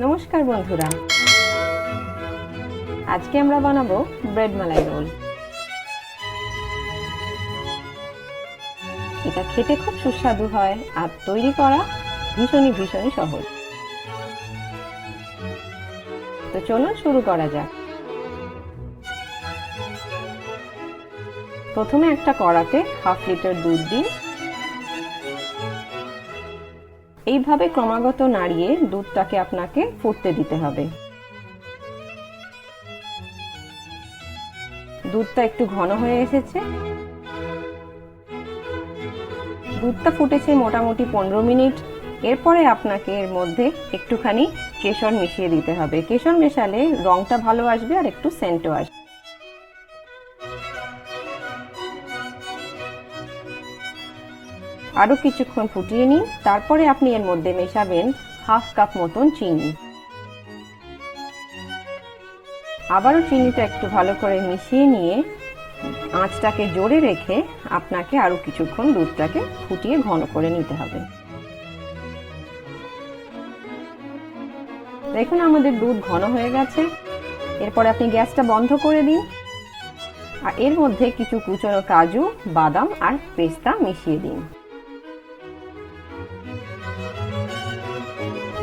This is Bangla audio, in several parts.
নমস্কার বন্ধুরা, আজকে আমরা বানাবো ব্রেড মালাই রোল। এটা খেতে খুব সুস্বাদু হয় আর তৈরি করা ভীষণই সহজ। তো চলুন শুরু করা যাক। প্রথমে একটা কড়াতে হাফ লিটার দুধ দিন। এইভাবে ক্রমাগত নাড়িয়ে দুধটাকে আপনাকে ফুটতে দিতে হবে। দুধটা একটু ঘন হয়ে এসেছে। দুধটা ফুটেছে মোটামুটি 15 মিনিট। এরপরে আপনাকে এর মধ্যে একটুখানি কেশর মিশিয়ে দিতে হবে। কেশর মেশালে রংটা ভালো আসবে আর একটু সেন্টও আসবে। আরো কিছুক্ষণ ফুটিয়ে নিন। তারপরে আপনি এর মধ্যে মেশাবেন হাফ কাপ মতন চিনি। আবারও চিনিটা একটু ভালো করে মিশিয়ে নিয়ে আঁচটাকে জোরে রেখে আপনাকে আরো কিছুক্ষণ দুধটাকে ফুটিয়ে ঘন করে নিতে হবে। দেখুন আমাদের দুধ ঘন হয়ে গেছে। এরপরে আপনি গ্যাসটা বন্ধ করে দিন আর এর মধ্যে কিছু কুচনো কাজু, বাদাম আর পেস্তা মিশিয়ে দিন।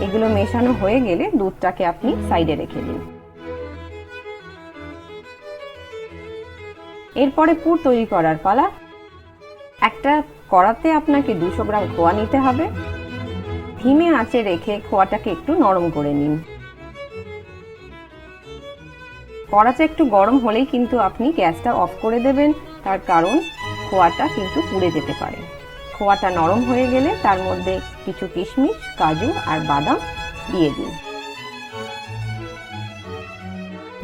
এগুলো মেশানো হয়ে গেলে দুধটাকে আপনি সাইডে রেখে দিন। এরপরে পুর তৈরি করার পালা। একটা কড়াতে আপনাকে 200 গ্রাম খোয়া নিতে হবে। ধিমে আঁচে রেখে খোয়াটাকে একটু নরম করে নিন। কড়াটা একটু গরম হলেই কিন্তু আপনি গ্যাসটা অফ করে দেবেন, তার কারণ খোয়াটা কিন্তু পুড়ে যেতে পারে। খোয়াটা নরম হয়ে গেলে তার মধ্যে কিছু কিশমিশ, কাজু আর বাদাম দিয়ে দিন।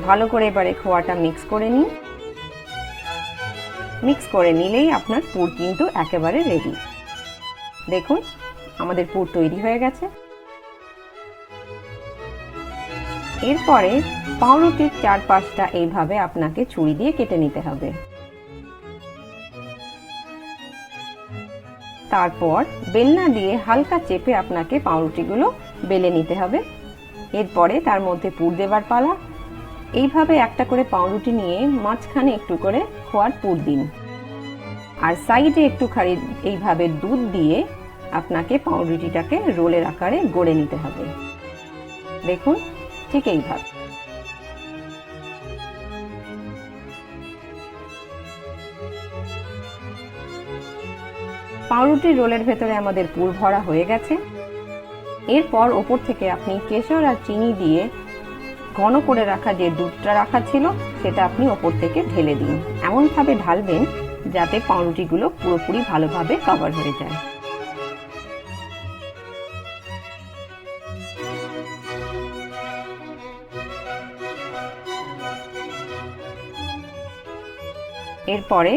ভালো করে এবারে খোয়াটা মিক্স করে নিন। মিক্স করে নিলেই আপনার পুর কিন্তু একেবারে রেডি। দেখুন আমাদের পুর তৈরি হয়ে গেছে। এরপরে পাউরুটির 4-5টা এইভাবে আপনাকে ছুরি দিয়ে কেটে নিতে হবে। তারপর বেলনা দিয়ে হালকা চেপে আপনাকে পাউরুটিগুলো বেলে নিতে হবে। এরপরে তার মধ্যে পুর দেবার পালা। এইভাবে একটা করে পাউরুটি নিয়ে মাঝখানে একটু করে খোয়ার পুর দিন আর সাইডে একটুখানি এইভাবে দুধ দিয়ে আপনাকে পাউরুটিটাকে রোলের আকারে গড়ে নিতে হবে। দেখুন ঠিক এইভাবে। পাউরুটির রোলের ভেতরে আমাদের পুর ভরা হয়ে গেছে। এরপর ওপর থেকে আপনি কেশর আর চিনি দিয়ে ঘন করে রাখা যে দুধটা রাখা ছিল সেটা আপনি ওপর থেকে ঢেলে দিন। এমনভাবে ঢালবেন যাতে পাউরুটিগুলো পুরোপুরি ভালোভাবে কভার হয়ে যায়। এরপরে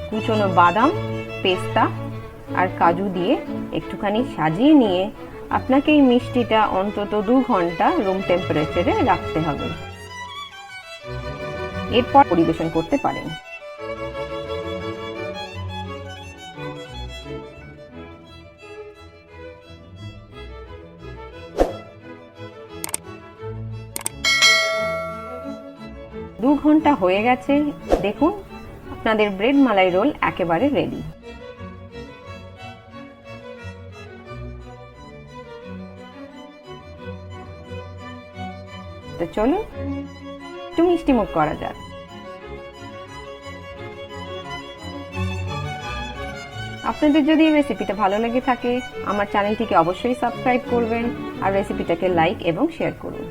কুচনো বাদাম, পেস্তা আর কাজু দিয়ে একটুখানি সাজিয়ে নিয়ে আপনাকে এই মিষ্টিটা অন্তত 2 ঘন্টা রুম টেম্পারেচারে রাখতে হবে। এরপর পরিবেশন করতে পারেন। দু ঘন্টা হয়ে গেছে। দেখুন আপনাদের ব্রেড মালাই রোল একেবারে রেডি। তো চলুন একটু মিষ্টি মুখ করা যাক। আপনাদের যদি এই রেসিপিটা ভালো লেগে থাকে আমার চ্যানেলটিকে অবশ্যই সাবস্ক্রাইব করবেন আর রেসিপিটাকে লাইক এবং শেয়ার করুন।